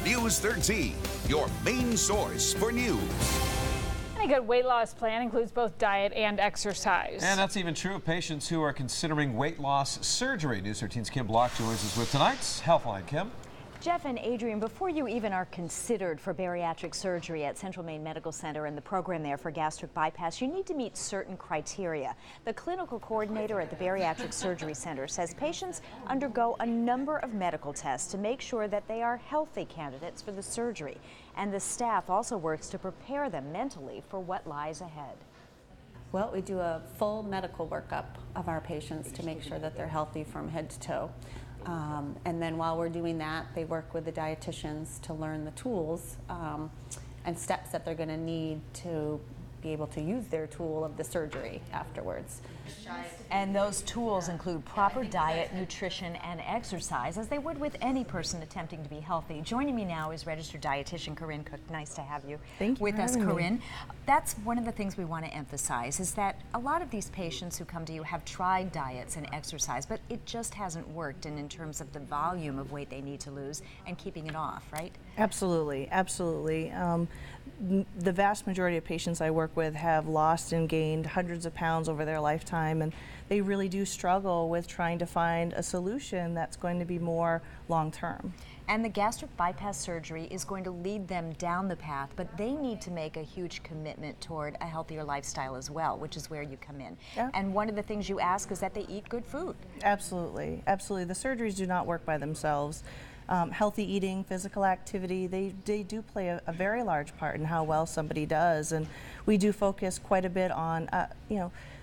News 13, your main source for news. A good weight loss plan includes both diet and exercise. And that's even true of patients who are considering weight loss surgery. News 13's Kim Block joins us with tonight's Healthline. Kim? Jeff and Adrian, before you even are considered for bariatric surgery at Central Maine Medical Center and the program there for gastric bypass, you need to meet certain criteria. The clinical coordinator at the Bariatric Surgery Center says patients undergo a number of medical tests to make sure that they are healthy candidates for the surgery. And the staff also works to prepare them mentally for what lies ahead. Well, we do a full medical workup of our patients to make sure that they're healthy from head to toe. And then while we're doing that, they work with the dietitians to learn the tools and steps that they're going to need to be able to use their tool of the surgery afterwards. And those tools include proper diet, nutrition, and exercise, as they would with any person attempting to be healthy. Joining me now is registered dietitian Corinne Cook. Nice to have you with us, Corinne. That's one of the things we want to emphasize, is that a lot of these patients who come to you have tried diets and exercise, but it just hasn't worked in terms of the volume of weight they need to lose and keeping it off, right? Absolutely, absolutely. The vast majority of patients I work with have lost and gained hundreds of pounds over their lifetime, and they really do struggle with trying to find a solution that's going to be more long-term. And the gastric bypass surgery is going to lead them down the path, but they need to make a huge commitment toward a healthier lifestyle as well, which is where you come in. Yeah. And one of the things you ask is that they eat good food. Absolutely, absolutely. The surgeries do not work by themselves. Healthy eating, physical activity, they do play a very large part in how well somebody does, and we do focus quite a bit on,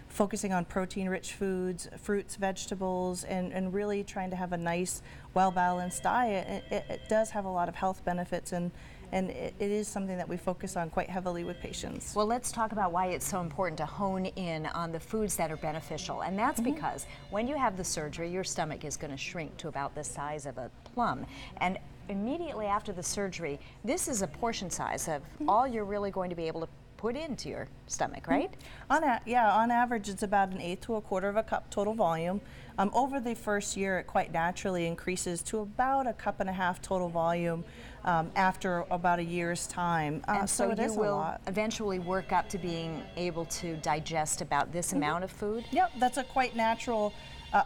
focusing on protein-rich foods, fruits, vegetables, and really trying to have a nice, well-balanced diet. It does have a lot of health benefits, and it is something that we focus on quite heavily with patients. Well, let's talk about why it's so important to hone in on the foods that are beneficial. And that's because when you have the surgery, your stomach is going to shrink to about the size of a plum. And immediately after the surgery, this is a portion size of all you're really going to be able to put into your stomach, right? On average, it's about 1/8 to 1/4 of a cup total volume. Over the first year, it quite naturally increases to about 1.5 cups total volume after about a year's time. And so it you is a will lot. eventually work up to being able to digest about this amount of food? Yep, that's a quite natural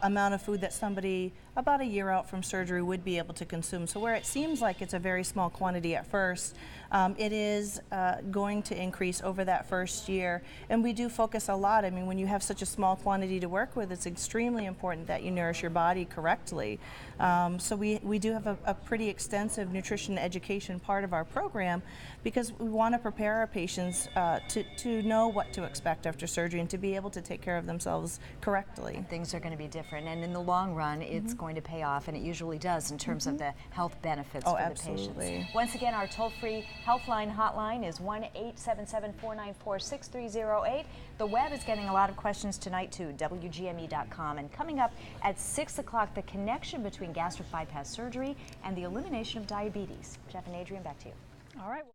amount of food that somebody about a year out from surgery would be able to consume. So where it seems like it's a very small quantity at first, it is going to increase over that first year. And we do focus a lot. I mean, when you have such a small quantity to work with, it's extremely important that you nourish your body correctly. So we do have a pretty extensive nutrition education part of our program, because we want to prepare our patients to know what to expect after surgery and to be able to take care of themselves correctly. And things are going to be different, and in the long run, it's going to pay off, and it usually does in terms of the health benefits for the patients. Once again, our toll-free Healthline hotline is 1-877-494-6308. The web is getting a lot of questions tonight too, WGME.com. And coming up at 6 o'clock, the connection between gastric bypass surgery and the elimination of diabetes. Jeff and Adrian, back to you. All right.